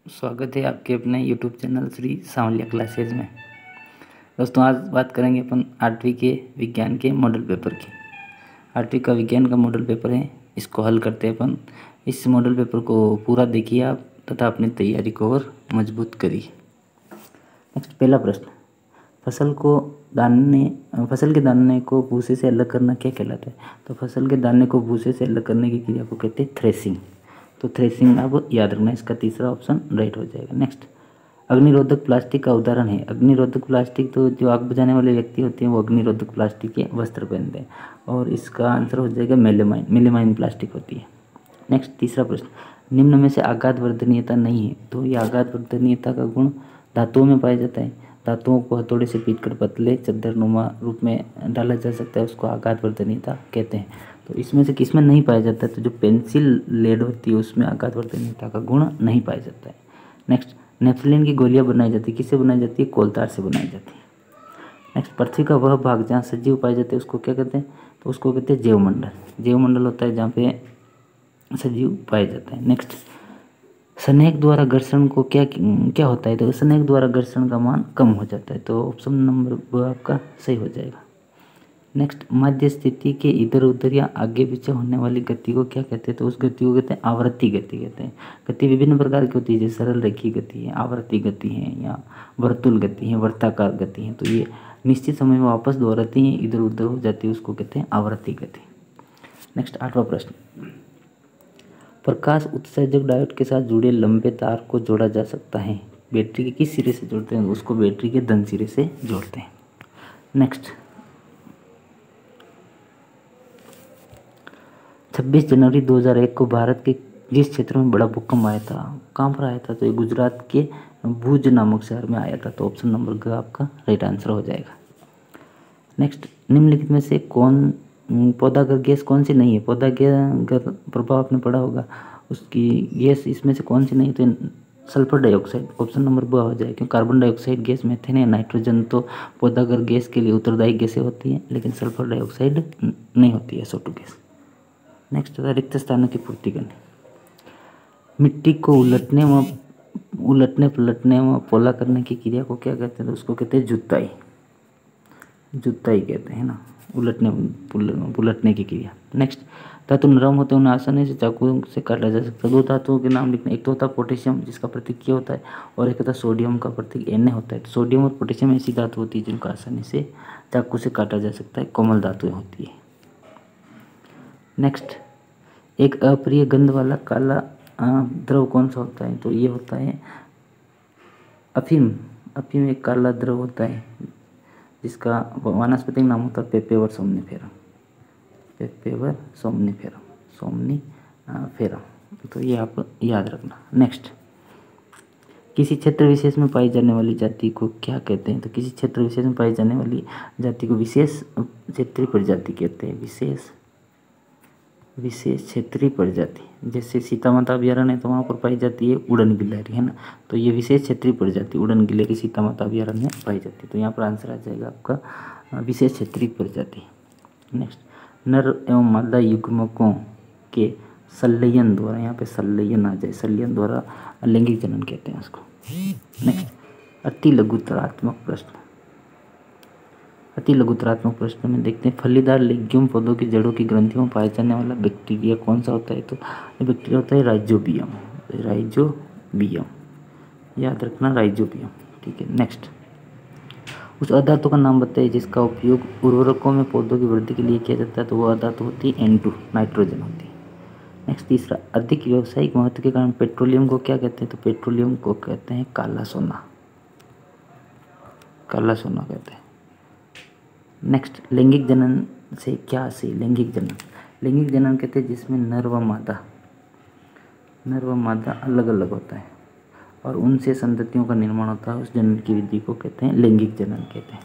स्वागत है आपके अपने YouTube channel Shri Sanwaliya classes में। दोस्तों, आज बात करेंगे अपन 8वीं के विज्ञान के मॉडल पेपर की। 8वीं का विज्ञान का मॉडल पेपर है, इसको हल करते हैं अपन। इस मॉडल पेपर को पूरा देखिए आप तथा अपनी तैयारी को और मजबूत करिए। नेक्स्ट, पहला प्रश्न, फसल के दाने को भूसे से अलग करना क्या कहलाता है? तो फसल के दाने को भूसे से अलग करने की क्रिया को कहते हैं थ्रेसिंग। तो थ्रेसिंग आप याद रखना, इसका तीसरा ऑप्शन राइट हो जाएगा। नेक्स्ट, अग्निरोधक प्लास्टिक का उदाहरण है। अग्निरोधक प्लास्टिक, तो जो आग बुझाने वाले व्यक्ति होते हैं वो अग्निरोधक प्लास्टिक के वस्त्र पहनते हैं, और इसका आंसर हो जाएगा मेलेमाइन प्लास्टिक होती है। नेक्स्ट, तीसरा प्रश्न, निम्न में से आघात वर्धनीयता नहीं है। तो ये आघात वर्धनीयता का गुण धातुओं में पाया जाता है। धातुओं को हथौड़े से पीटकर पतले चद्दरनुमा रूप में डाला जा सकता है, उसको आघात वर्धनीयता कहते हैं। तो इसमें से किसमें नहीं पाया जाता है? तो जो पेंसिल लेड होती है उसमें आघात वर्धनीयता का गुण नहीं पाया जाता है। नेक्स्ट, नेफ्थलीन की गोलियां बनाई जाती है, किससे बनाई जाती है? कोलतार से बनाई जाती है। नेक्स्ट, पृथ्वी का वह भाग जहाँ सजीव पाए जाते हैं उसको क्या कहते हैं? तो उसको कहते हैं जैवमंडल। जैवमंडल होता है जहाँ पे सजीव पाए जाते हैं। नेक्स्ट, स्नेक द्वारा घर्षण को क्या होता है? तो स्नेक द्वारा घर्षण का मान कम हो जाता है। तो ऑप्शन नंबर ब आपका सही हो जाएगा। नेक्स्ट, मध्य स्थिति के इधर उधर या आगे पीछे होने वाली गति को क्या कहते हैं? तो उस गति को कहते हैं आवृत्ति गति कहते हैं। गति विभिन्न प्रकार की होती है, जैसे सरल रेखीय गति है, आवर्ती गति है, या वर्तुल गति है, वर्ताकार गति है। तो ये निश्चित समय में वापस दोहराती हैं, इधर उधर हो जाती है, उसको कहते हैं आवर्ती गति। नेक्स्ट, 8वां प्रश्न, प्रकाश उत्सर्जक डायोड के साथ जुड़े लंबे तार को जोड़ा जा सकता है। बैटरी के किस सिरे से जोड़ते हैं? उसको बैटरी के धन सिरे से जोड़ते हैं। नेक्स्ट, 26 जनवरी 2001 को भारत के जिस क्षेत्र में बड़ा भूकंप आया था, कहाँ पर आया था? तो ये गुजरात के भुज नामक शहर में आया था। तो ऑप्शन नंबर ग आपका राइट आंसर हो जाएगा। नेक्स्ट, निम्नलिखित में से पौधागर गैस कौन सी नहीं है? पौधागर प्रभाव आपने पढ़ा होगा, उसकी गैस इसमें से कौन सी नहीं? तो सल्फर डाइऑक्साइड, ऑप्शन नंबर ब हो जाएगा। क्योंकि कार्बन डाइऑक्साइड गैस, मीथेन या नाइट्रोजन तो पौधागर गैस के लिए उत्तरदायी गैसें होती हैं, लेकिन सल्फर डाइऑक्साइड नहीं होती है, SO2 गैस। नेक्स्ट होता है रिक्त स्थानों की पूर्ति करनी। मिट्टी को उलटने पलटने व पोला करने की क्रिया को क्या कहते हैं? तो उसको कहते हैं जुताई कहते हैं ना, उलटने पुलटने की क्रिया। नेक्स्ट, धातु नरम होते हैं, उन्हें आसानी से चाकू से काटा जा सकता है। दो धातुओं के नाम लिखने, एक तो होता है पोटेशियम जिसका प्रतीक क्या होता है, और एक होता है सोडियम का प्रतीक Na होता है। तो सोडियम और पोटेशियम ऐसी धातु होती है जिनको आसानी से चाकू से काटा जा सकता है, कोमल धातुएं होती है। नेक्स्ट, एक अप्रिय गंध वाला काला द्रव कौन सा होता है? तो ये होता है अफीम। अफीम एक काला द्रव होता है जिसका वानस्पतिक नाम होता है पेपेवर सोमनीफेरम। तो ये आप याद रखना। नेक्स्ट, किसी क्षेत्र विशेष में पाई जाने वाली जाति को क्या कहते हैं? तो किसी क्षेत्र विशेष में पाई जाने वाली जाति को विशेष क्षेत्रीय प्रजाति कहते हैं। विशेष क्षेत्रीय प्रजाति, जैसे सीता माता अभ्यारण्य है तो वहाँ पर पाई जाती है उड़न गिलहरी, है ना। तो ये विशेष क्षेत्रीय प्रजाति उड़न गिलहरी सीता माता अभ्यारण्य में पाई जाती है। तो यहाँ पर आंसर आ जाएगा आपका विशेष क्षेत्रीय प्रजाति। नेक्स्ट, नर एवं मादा युग्मकों के संलयन द्वारा, यहाँ पे संलयन आ जाए, संलयन द्वारा लैंगिक जनन कहते हैं उसको। नेक्स्ट, अति लघुतरात्मक प्रश्न में देखते हैं, फलीदार लेग्यूम पौधों की जड़ों की ग्रंथियों में पाया जाने वाला बैक्टीरिया कौन सा होता है? तो ये बैक्टीरिया होता है राइजोबियम। याद रखना, राइजोबियम, ठीक है। नेक्स्ट, उस अधातु का नाम बताइए जिसका उपयोग उर्वरकों में पौधों की वृद्धि के लिए किया जाता है। तो वो अधातु होती है N2, नाइट्रोजन होती है। नेक्स्ट, तीसरा, अधिक व्यावसायिक महत्व के कारण पेट्रोलियम को क्या कहते हैं? तो पेट्रोलियम को कहते हैं काला सोना कहते हैं। नेक्स्ट, लैंगिक जनन से क्या से लैंगिक जनन कहते हैं जिसमें नर व मादा अलग अलग होता है और उनसे संततियों का निर्माण होता है, उस जनन की विधि को कहते हैं लैंगिक जनन कहते हैं।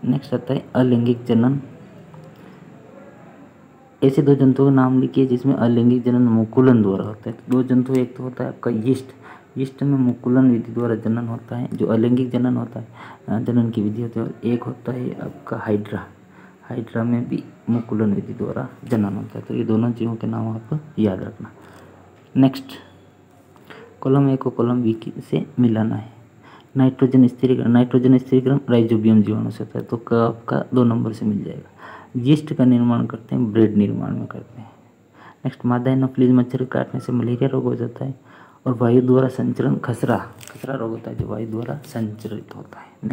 नेक्स्ट आता है अलैंगिक जनन। ऐसे दो जंतुओं के नाम लिखिए जिसमें अलैंगिक जनन मुकुलन द्वारा होता है। तो दो जंतु, एक तो होता है आपका यीस्ट में मुकुलन विधि द्वारा जनन होता है, जो अलैंगिक जनन होता है, जनन की विधि होती है। और एक होता है आपका हाइड्रा में भी मुकुलन विधि द्वारा जनन होता है। तो ये दोनों जीवों के नाम आप याद रखना। नेक्स्ट, कॉलम ए को कॉलम बी से मिलाना है। नाइट्रोजन स्थिरीकरण राइजोबियम जीवाणु से होता है, तो क आपका 2 नंबर से मिल जाएगा। यीस्ट का निर्माण करते हैं, ब्रेड निर्माण में करते हैं। नेक्स्ट, मादा एनोफ्लीज मच्छर के काटने से मलेरिया रोग हो जाता है। और वायु द्वारा संचरण खसरा रोग होता है जो वायु द्वारा संचरित होता है।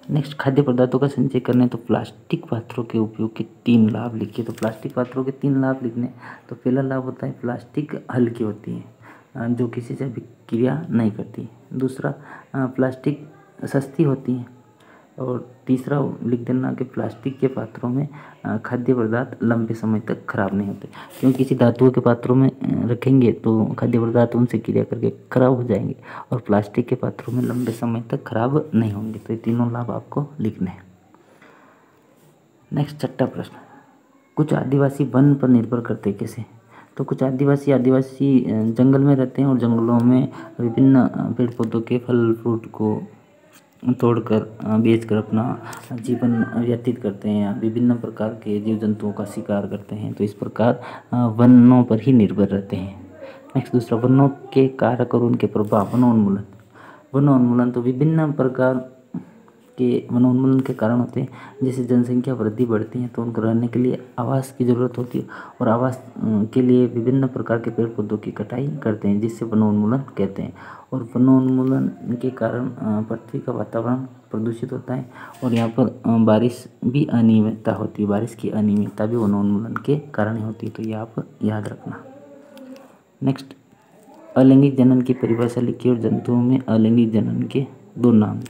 नेक्स्ट, खाद्य पदार्थों का संचय करने तो प्लास्टिक पात्रों के उपयोग के 3 लाभ लिखिए। तो प्लास्टिक पात्रों के 3 लाभ लिखने, तो पहला लाभ होता है प्लास्टिक हल्की होती है जो किसी से विक्रिया नहीं करती। दूसरा, प्लास्टिक सस्ती होती है। और तीसरा लिख देना कि प्लास्टिक के पात्रों में खाद्य पदार्थ लंबे समय तक खराब नहीं होते, क्योंकि किसी धातुओं के पात्रों में रखेंगे तो खाद्य पदार्थ उनसे क्रिया करके खराब हो जाएंगे, और प्लास्टिक के पात्रों में लंबे समय तक खराब नहीं होंगे। तो ये तीनों लाभ आपको लिखने हैं। नेक्स्ट, 6वां प्रश्न, कुछ आदिवासी वन पर निर्भर करते कैसे? तो कुछ आदिवासी जंगल में रहते हैं और जंगलों में विभिन्न पेड़ पौधों के फल फ्रूट को तोड़कर बेचकर अपना जीवन व्यतीत करते हैं, विभिन्न प्रकार के जीव जंतुओं का शिकार करते हैं। तो इस प्रकार वनों पर ही निर्भर रहते हैं। नेक्स्ट, दूसरा, वनों के कारक और उनके प्रभाव। वनोन्मूलन तो विभिन्न प्रकार के वनोन्मूलन के कारण होते हैं। जैसे जनसंख्या वृद्धि बढ़ती है तो उनको रहने के लिए आवास की ज़रूरत होती है, और आवास के लिए विभिन्न प्रकार के पेड़ पौधों की कटाई करते हैं, जिससे वनोन्मूलन कहते हैं। और वनोन्मूलन के कारण पृथ्वी का वातावरण प्रदूषित होता है, और यहाँ पर बारिश भी अनियमितता होती है। बारिश की अनियमितता भी वनोन्मूलन के कारण ही होती है, तो ये आप याद रखना। नेक्स्ट, अलैंगिक जनन की परिभाषा लिखिए और जंतुओं में अलैंगिक जनन के 2 नाम।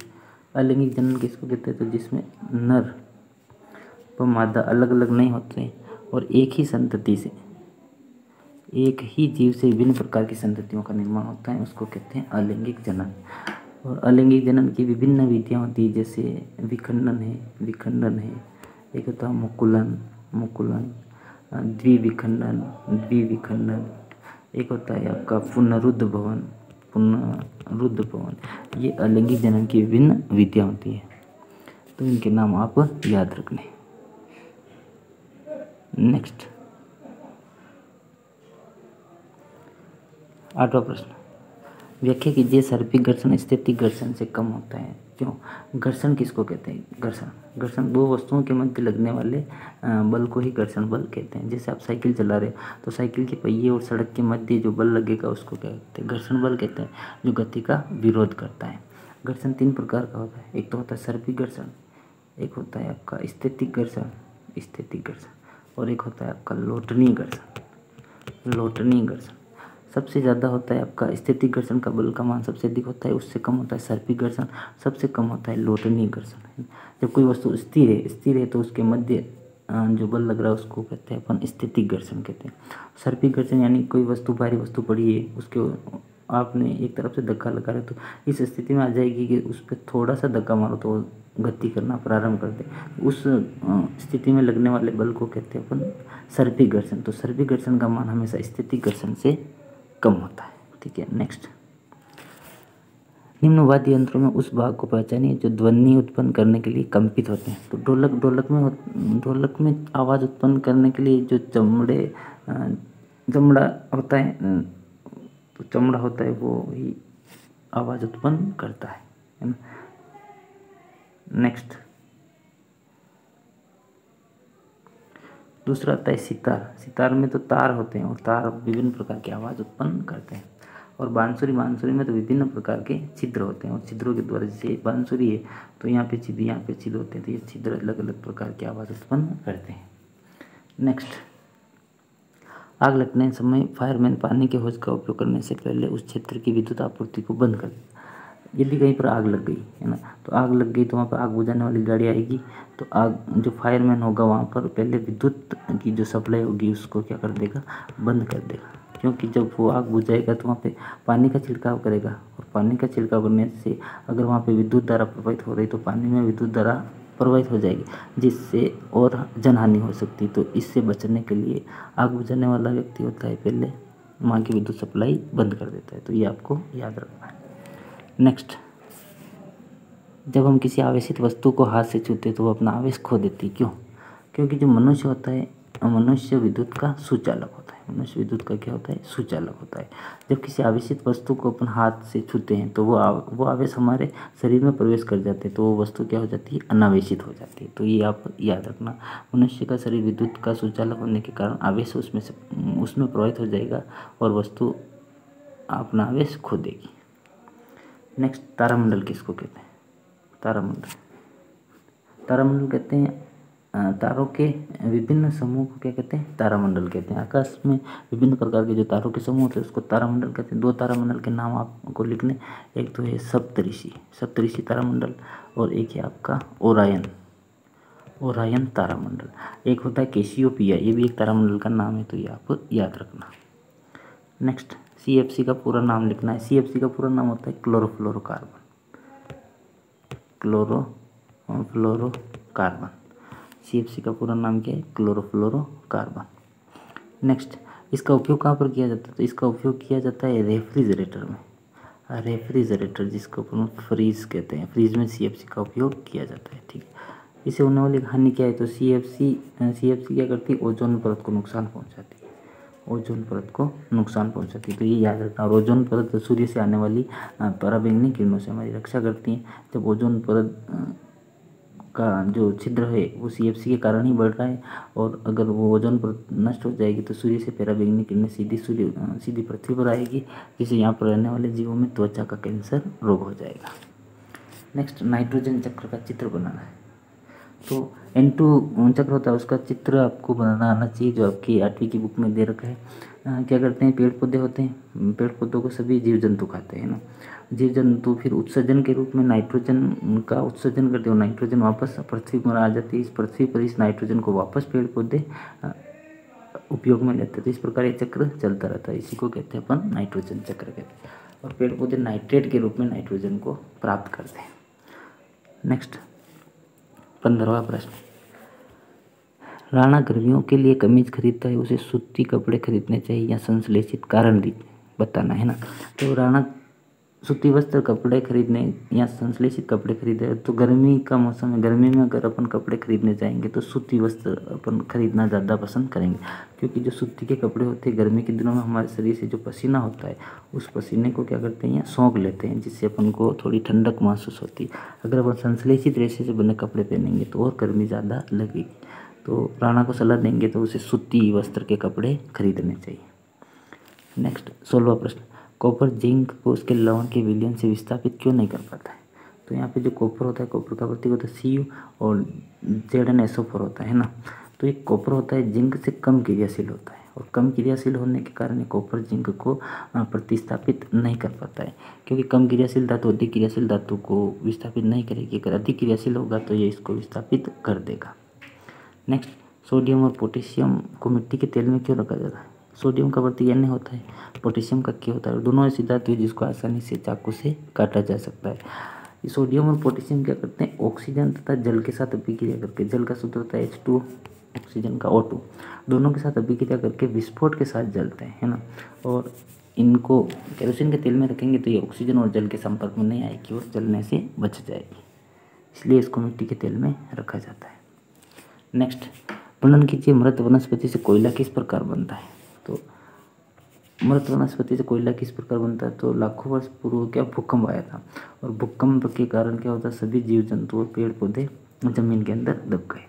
अलैंगिक जनन किसको कहते हैं? तो जिसमें नर व मादा अलग अलग नहीं होते और एक ही संतति से, एक ही जीव से विभिन्न प्रकार की संततियों का निर्माण होता है, उसको कहते हैं अलैंगिक जनन। और अलैंगिक जनन की विभिन्न विधियाँ होती है, जैसे विखंडन है, एक होता है मुकुलन, द्विविखंडन, एक होता है आपका पुनरुद्ध भवन। ये अलैंगिक जनन की विभिन्न विधियाँ होती है, तो इनके नाम आप याद रखने। नेक्स्ट, 8वां प्रश्न, व्याख्या कीजिए सर्पिक घर्षण स्थैतिक घर्षण से कम होता है क्यों? घर्षण किसको कहते हैं? घर्षण 2 वस्तुओं के मध्य लगने वाले बल को ही घर्षण बल कहते हैं। जैसे आप साइकिल चला रहे हो तो साइकिल के पहिए और सड़क के मध्य जो बल लगेगा उसको क्या कहते हैं? घर्षण बल कहते हैं, जो गति का विरोध करता है। घर्षण 3 प्रकार का होता है। एक तो होता है सर्पिक घर्षण, एक होता है आपका स्थैतिक घर्षण, और एक होता है आपका लोटनी घर्षण। सबसे ज़्यादा होता है आपका स्थैतिक घर्षण का बल का मान सबसे अधिक होता है, उससे कम होता है सर्पिक घर्षण, सबसे कम होता है लोटनी घर्षण। जब कोई वस्तु स्थिर है तो उसके मध्य जो बल लग रहा है उसको कहते हैं अपन स्थैतिक घर्षण कहते हैं। सर्पिक घर्षण यानी कोई वस्तु, भारी वस्तु पड़ी है, उसके आपने एक तरफ से धक्का लगा रहे, तो इस स्थिति में आ जाएगी कि उस पर थोड़ा सा धक्का मारो तो गति करना प्रारंभ कर दे। उस स्थिति में लगने वाले बल को कहते हैं अपन सर्पिक घर्षण। तो सर्पिक घर्षण का मान हमेशा स्थैतिक घर्षण से कम होता है। ठीक है। नेक्स्ट, निम्न वाद्य यंत्रों में उस भाग को पहचानिए जो ध्वनि उत्पन्न करने के लिए कंपित होते हैं। तो ढोलक में आवाज़ उत्पन्न करने के लिए जो चमड़ा होता है, तो चमड़ा होता है वो ही आवाज़ उत्पन्न करता है ना। नेक्स्ट, दूसरा आता है सितार में तो तार होते हैं और तार विभिन्न प्रकार की आवाज़ उत्पन्न करते हैं। और बांसुरी में तो विभिन्न प्रकार के छिद्र होते हैं और छिद्रों के द्वारा, जैसे बांसुरी है तो यहाँ पे छिद्र होते हैं, तो ये छिद्र अलग अलग प्रकार की आवाज़ उत्पन्न करते हैं। नेक्स्ट, आग लगने समय फायरमैन पानी के होज का उपयोग करने से पहले उस क्षेत्र की विद्युत आपूर्ति को बंद कर देता। यदि कहीं पर आग लग गई है ना, तो आग लग गई तो वहाँ पर आग बुझाने वाली गाड़ी आएगी, तो आग जो फायरमैन होगा वहाँ पर पहले विद्युत की जो सप्लाई होगी उसको क्या कर देगा, बंद कर देगा। क्योंकि जब वो आग बुझाएगा तो वहाँ पे पानी का छिड़काव करेगा, और पानी का छिड़काव करने से अगर वहाँ पे विद्युत धारा प्रवाहित हो रही तो पानी में विद्युत धारा प्रवाहित हो जाएगी, जिससे और जनहानि हो सकती। तो इससे बचने के लिए आग बुझाने वाला व्यक्ति होता है पहले वहाँ की विद्युत सप्लाई बंद कर देता है। तो ये आपको याद रखना है। नेक्स्ट, जब हम किसी आवेशित वस्तु को हाथ से छूते तो वो अपना आवेश खो देती। क्यों? क्योंकि जो मनुष्य होता है, मनुष्य विद्युत का सुचालक होता है। मनुष्य विद्युत का क्या होता है, सुचालक होता है। जब किसी आवेशित वस्तु को अपन हाथ से छूते हैं तो वो आवेश हमारे शरीर में प्रवेश कर जाते हैं, तो वो वस्तु क्या हो जाती है, अनावेशित हो जाती है। तो ये आप याद रखना, मनुष्य का शरीर विद्युत का सुचालक होने के कारण आवेश उसमें प्रवाहित हो जाएगा और वस्तु अपना आवेश खो देगी। नेक्स्ट, तारामंडल किसको कहते हैं? तारामंडल कहते हैं तारों के विभिन्न समूह को क्या कहते हैं, तारामंडल कहते हैं। आकाश में विभिन्न प्रकार के जो तारों के समूह होते हैं उसको तारामंडल कहते हैं। 2 तारामंडल के नाम आपको लिखने, एक तो है सप्तऋषि तारामंडल और एक है आपका ओरायन तारामंडल। एक होता है कैसियोपिया, ये भी एक तारामंडल का नाम है, तो ये आप याद रखना। नेक्स्ट, CFC का पूरा नाम लिखना है। CFC का पूरा नाम होता है क्लोरोफ्लोरोकार्बन। CFC का पूरा नाम क्या है, क्लोरोफ्लोरोकार्बन। नेक्स्ट, इसका उपयोग कहाँ पर किया जाता है? तो इसका उपयोग किया जाता है रेफ्रिजरेटर में। रेफ्रिजरेटर जिसको अपन फ्रीज कहते हैं, फ्रीज में CFC का उपयोग किया जाता है। ठीक है, इसे होने वाली हानि क्या है? तो CFC क्या करती है, ओजोन परत को नुकसान पहुंचाती है। तो ये याद रखना। और ओजोन परत सूर्य से आने वाली पराबैंगनी किरणों से हमारी रक्षा करती है। जब ओजोन परत का जो छिद्र है वो CFC के कारण ही बढ़ रहा है, और अगर वो ओजोन परत नष्ट हो जाएगी तो सूर्य से पराबैंगनी किरणें सीधी पृथ्वी पर आएगी, जिससे यहाँ पर रहने वाले जीवों में त्वचा का कैंसर रोग हो जाएगा। नेक्स्ट, नाइट्रोजन चक्र का चित्र बनाना है। तो N2 चक्र होता है, उसका चित्र आपको बनाना आना चाहिए, जो आपकी 8वीं की बुक में दे रखा है। क्या करते हैं, पेड़ पौधे होते हैं, पेड़ पौधों को सभी जीव जंतु खाते हैं ना। जीव जंतु फिर उत्सर्जन के रूप में नाइट्रोजन का उत्सर्जन करते हैं, नाइट्रोजन वापस पृथ्वी पर आ जाती है। इस पृथ्वी पर इस नाइट्रोजन को वापस पेड़ पौधे उपयोग में लेते हैं। तो इस प्रकार ये चक्र चलता रहता है, इसी को कहते हैं अपन नाइट्रोजन चक्र कहते हैं। और पेड़ पौधे नाइट्रेट के रूप में नाइट्रोजन को प्राप्त करते हैं। नेक्स्ट, 15वां प्रश्न, राणा गर्मियों के लिए कमीज खरीदता है, उसे सूती कपड़े खरीदने चाहिए या संश्लेषित कारण बताना है ना। तो राणा सूती वस्त्र कपड़े खरीदने या संश्लेषित कपड़े खरीदे, तो गर्मी का मौसम है, गर्मी में अगर अपन कपड़े खरीदने जाएंगे तो सूती वस्त्र अपन खरीदना ज़्यादा पसंद करेंगे, क्योंकि जो सूती के कपड़े होते हैं गर्मी के दिनों में हमारे शरीर से जो पसीना होता है उस पसीने को क्या करते हैं, सोख लेते हैं, जिससे अपन को थोड़ी ठंडक महसूस होती है। अगर अपन संश्लेषित रेशे से बने कपड़े पहनेंगे तो और गर्मी ज़्यादा लगेगी। तो राणा को सलाह देंगे तो उसे सूती वस्त्र के कपड़े खरीदने चाहिए। नेक्स्ट, 16वां प्रश्न, कॉपर जिंक को उसके लवण के विलयन से विस्थापित क्यों नहीं कर पाता है? तो यहाँ पे जो कॉपर होता है, कॉपर का प्रतीक होता है Cu और ZnSO4 होता है ना। तो ये कॉपर होता है जिंक से कम क्रियाशील होता है, और कम क्रियाशील होने के कारण कॉपर जिंक को प्रतिस्थापित नहीं कर पाता है, क्योंकि कम क्रियाशील धातु अधिक क्रियाशील धातु को विस्थापित नहीं करेगी। अगर अधिक क्रियाशील होगा तो ये इसको विस्थापित कर देगा। नेक्स्ट, सोडियम और पोटेशियम को मिट्टी के तेल में क्यों रखा जाता है? सोडियम का प्रतीक Na होता है, पोटेशियम का K होता है, और दोनों ऐसी धातु है जिसको आसानी से चाकू से काटा जा सकता है। सोडियम और पोटेशियम क्या करते हैं, ऑक्सीजन तथा जल के साथ अभिक्रिया करके, जल का सूत्र होता है H2, ऑक्सीजन का O2, दोनों के साथ अभिक्रिया करके विस्फोट के साथ जलते हैं, है ना। और इनको केरोसिन के तेल में रखेंगे तो ये ऑक्सीजन और जल के संपर्क में नहीं आएगी और जलने से बच जाएगी, इसलिए इसको मिट्टी के तेल में रखा जाता है। नेक्स्ट, वर्णन कीजिए मृत वनस्पति से कोयला किस प्रकार बनता है? तो मृत वनस्पति से कोयला किस प्रकार बनता है? तो लाखों वर्ष पूर्व क्या भूकंप आया था, और भूकंप के कारण क्या होता है, सभी जीव जंतु और पेड़ पौधे जमीन के अंदर दब गए,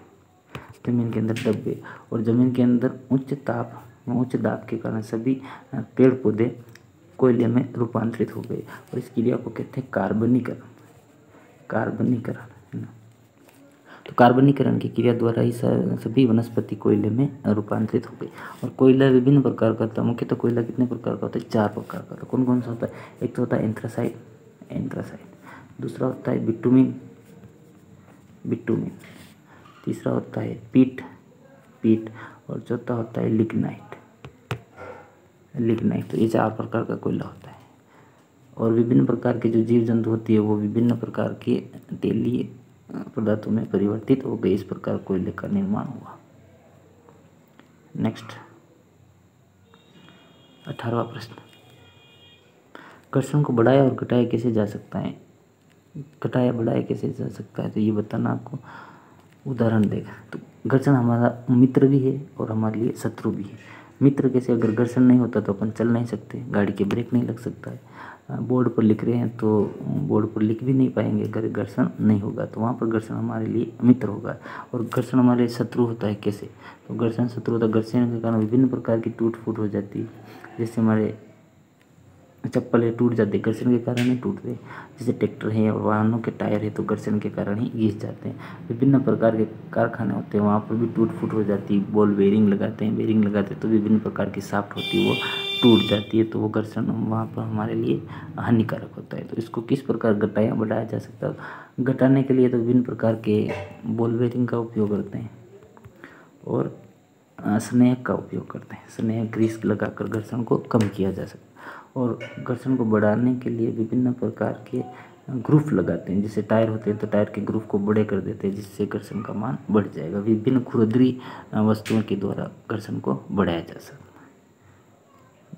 और जमीन के अंदर उच्च दाब के कारण सभी पेड़ पौधे कोयले में रूपांतरित हो गए, और इस क्रिया को कहते हैं कार्बनीकरण, है ना। तो कार्बनीकरण की क्रिया द्वारा ही सभी वनस्पति कोयले में रूपांतरित हो गई। और कोयला विभिन्न प्रकार का होता है, मुख्यतः कोयला कितने प्रकार का होता है? 4 प्रकार का। तो कौन कौन सा होता है? एक तो होता है एंथ्रासाइट, दूसरा होता है बिटुमिन, तीसरा होता है पीट, और चौथा होता है लिग्नाइट। तो ये 4 प्रकार का कोयला होता है। और विभिन्न प्रकार के जो जीव जंतु होती है वो विभिन्न प्रकार के तेलीय पदार्थों में परिवर्तित हो गए, इस प्रकार कोयले का निर्माण हुआ। नेक्स्ट, 18वां प्रश्न, घर्षण को बढ़ाया और घटाया कैसे जा सकता है? तो ये बताना आपको, उदाहरण देगा। तो घर्षण हमारा मित्र भी है और हमारे लिए शत्रु भी है। मित्र कैसे, अगर घर्षण नहीं होता तो अपन चल नहीं सकते, गाड़ी के ब्रेक नहीं लग सकता है। बोर्ड पर लिख रहे हैं तो बोर्ड पर लिख भी नहीं पाएंगे अगर घर्षण नहीं होगा, तो वहाँ पर घर्षण हमारे लिए मित्र होगा। और घर्षण हमारे लिए शत्रु होता है। कैसे, तो घर्षण शत्रु होता है। घर्षण के कारण विभिन्न प्रकार की टूट फूट हो जाती है। जैसे हमारे चप्पल है, टूट जाते, घर्षण के कारण ही टूटते। जैसे ट्रैक्टर है और वाहनों के टायर है तो घर्षण के कारण ही घिस जाते हैं। विभिन्न प्रकार के कारखाने होते हैं, वहाँ पर भी टूट फूट हो जाती है। बॉल बेरिंग लगाते हैं, बेरिंग लगाते हैं तो विभिन्न प्रकार की शाफ्ट होती है वो टूट जाती है, तो वो घर्षण वहाँ पर हमारे लिए हानिकारक होता है। तो इसको किस प्रकार बढ़ाया जा सकता है। घटाने के लिए तो विभिन्न प्रकार के बॉल बेरिंग का उपयोग करते हैं और स्नेहक का उपयोग करते हैं। स्नेहक ग्रीस लगाकर घर्षण को कम किया जा सकता है। और घर्षण को बढ़ाने के लिए विभिन्न प्रकार के ग्रूफ लगाते हैं। जैसे टायर होते हैं तो टायर के ग्रूफ को बड़े कर देते हैं, जिससे घर्षण का मान बढ़ जाएगा। विभिन्न खुरदरी वस्तुओं के द्वारा घर्षण को बढ़ाया जा सकता है।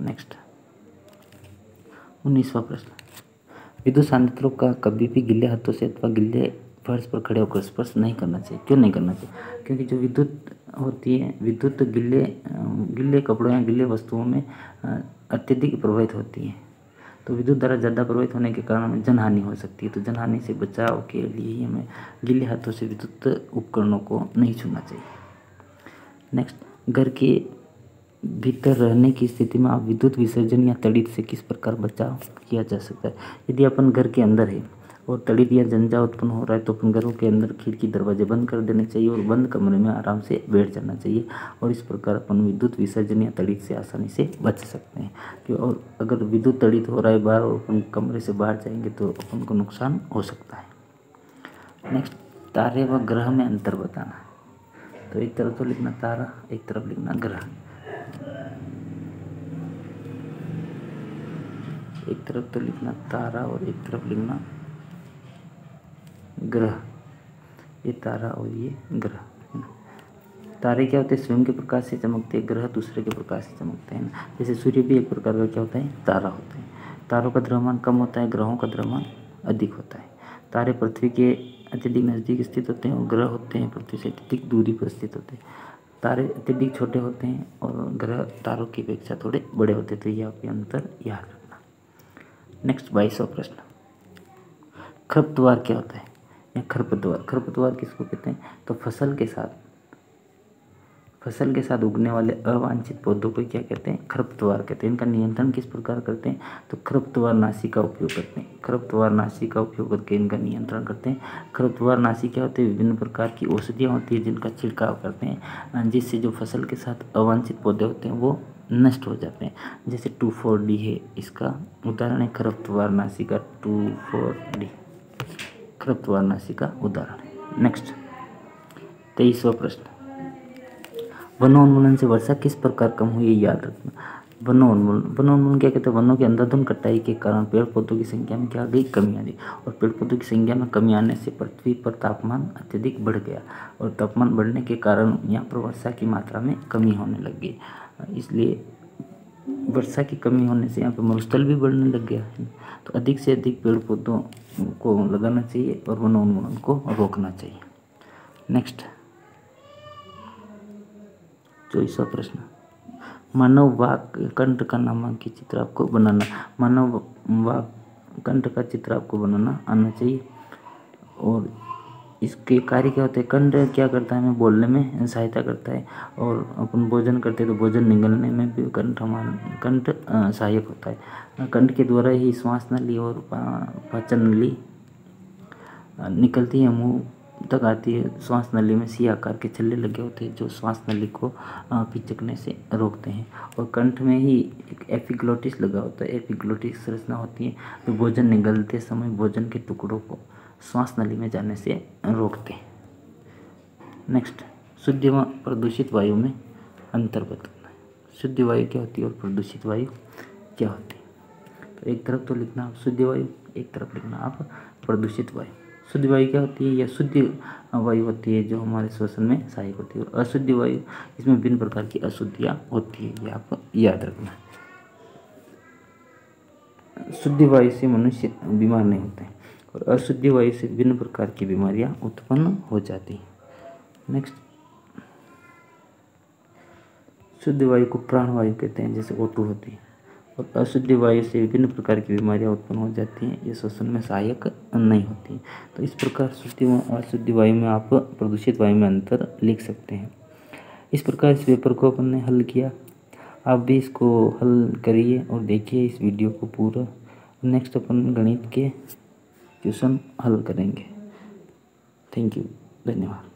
नेक्स्ट 19वां प्रश्न, विद्युत संयंत्रों का कभी भी गीले हाथों से अथवा गीले फर्श पर खड़े होकर स्पर्श नहीं करना चाहिए। क्यों नहीं करना चाहिए? क्योंकि जो विद्युत होती है, विद्युत गीले कपड़ों या गीले वस्तुओं में अत्यधिक प्रभावित होती है। तो विद्युत धारा ज़्यादा प्रभावित होने के कारण हमें जनहानि हो सकती है। तो जनहानि से बचाव के लिए ही हमें गीले हाथों से विद्युत उपकरणों को नहीं छूना चाहिए। नेक्स्ट, घर के भीतर रहने की स्थिति में आप विद्युत विसर्जन या तड़ित से किस प्रकार बचाव किया जा सकता है। यदि अपन घर के अंदर है और तड़ित या झंझा उत्पन्न हो रहा है तो अपन घरों के अंदर खिड़की दरवाजे बंद कर देने चाहिए और बंद कमरे में आराम से बैठ जाना चाहिए। और इस प्रकार अपन विद्युत विसर्जन या तड़ित से आसानी से बच सकते हैं। और अगर विद्युत तड़ित हो रहा है बाहर और अपन कमरे से बाहर जाएंगे तो अपन को नुकसान हो सकता है। नेक्स्ट, तारे व ग्रह में अंतर बताना। तो एक तरफ तो लिखना तारा, एक तरफ लिखना ग्रह। एक तरफ तो लिखना तारा और एक तरफ लिखना ग्रह। ये तारा और ये ग्रह। तारे क्या होते हैं, स्वयं के प्रकाश से चमकते हैं। ग्रह दूसरे के प्रकाश से चमकते हैं। जैसे सूर्य भी एक प्रकार का क्या होता है, तारा होता है। तारों का द्रव्यमान कम होता है, ग्रहों का द्रव्यमान अधिक होता है। तारे पृथ्वी के अत्यधिक नज़दीक स्थित होते हैं और ग्रह होते हैं पृथ्वी से अत्यधिक दूरी पर स्थित होते हैं। तारे अत्यधिक छोटे होते हैं और ग्रह तारों की अपेक्षा थोड़े बड़े होते हैं। तो ये आपके अंतर याद रखना। नेक्स्ट 22वां प्रश्न, खरपतवार क्या होता है या खरपतवार। खरपतवार किसको कहते हैं, तो फसल के साथ उगने वाले अवांछित पौधों को क्या कहते हैं, खरपतवार कहते हैं। इनका नियंत्रण किस प्रकार करते हैं, तो खरपतवारनाशी का उपयोग करते हैं। खरपतवारनाशी का उपयोग करके इनका नियंत्रण करते हैं। खरपतवारनाशी क्या होते हैं, विभिन्न प्रकार की औषधियाँ होती है जिनका छिड़काव करते हैं, जिससे जो फसल के साथ अवांछित पौधे होते हैं वो नष्ट हो जाते हैं। जैसे 2,4-D है, इसका उदाहरण है खरपतवारनाशी का। 2,4-D खरपतवारनाशी का उदाहरण है। नेक्स्ट 23वां प्रश्न, वनोन्मूलन से वर्षा किस प्रकार कम हुई, याद रखना। वनोन्मूलन क्या कहते हैं, वनों की अंधाधुंध कटाई के कारण पेड़ पौधों की संख्या में क्या आ गई, कमी आ गई। और पेड़ पौधों की संख्या में कमी आने से पृथ्वी पर तापमान अत्यधिक बढ़ गया और तापमान बढ़ने के कारण यहाँ पर वर्षा की मात्रा में कमी होने लग गई। इसलिए वर्षा की कमी होने से यहाँ पर मरुस्थल भी बढ़ने लग गया है। तो अधिक से अधिक पेड़ पौधों को लगाना चाहिए और वनोन्मूलन को रोकना चाहिए। नेक्स्ट 24वां प्रश्न, मानव वाक कंठ का नामांकित चित्र आपको बनाना। मानव वाक कंठ का चित्र आपको बनाना आना चाहिए। और इसके कार्य क्या होते हैं, कंठ क्या करता है, हमें बोलने में सहायता करता है। और अपन भोजन करते हैं तो भोजन निगलने में भी कंठ सहायक होता है। कंठ के द्वारा ही श्वास नली और पाचन नली निकलती है, मुंह तक आती है। श्वास नली में सी आकार के छल्ले लगे होते हैं जो श्वास नली को पिचकने से रोकते हैं। और कंठ में ही एक एपिग्लोटिस लगा होता है, एपिग्लोटिस संरचना होती है जो भोजन निगलते समय भोजन के टुकड़ों को श्वास नली में जाने से रोकते हैं। नेक्स्ट, शुद्ध व प्रदूषित वायु में अंतर बताना है। शुद्ध वायु क्या होती है और प्रदूषित वायु क्या होती है। तो एक तरफ तो लिखना आप शुद्ध वायु, एक तरफ लिखना आप प्रदूषित वायु। शुद्ध वायु क्या होती है, या शुद्ध वायु होती है जो हमारे श्वसन में सहायक होती है। और अशुद्ध वायु, इसमें विभिन्न प्रकार की अशुद्धियाँ होती है, ये आप याद रखना। शुद्ध वायु से मनुष्य बीमार नहीं होते हैं और अशुद्ध वायु से विभिन्न प्रकार की बीमारियां उत्पन्न हो जाती हैं। नेक्स्ट, शुद्ध वायु को प्राणवायु कहते हैं, जैसे O2 होती है। और अशुद्ध वायु से विभिन्न प्रकार की बीमारियां उत्पन्न हो जाती हैं, ये श्वसन में सहायक नहीं होती। तो इस प्रकार शुद्ध और अशुद्ध वायु में आप प्रदूषित वायु में अंतर लिख सकते हैं। इस प्रकार इस पेपर को अपन ने हल किया। आप भी इसको हल करिए और देखिए इस वीडियो को पूरा। नेक्स्ट अपन गणित के क्वेश्चन हल करेंगे। थैंक यू, धन्यवाद।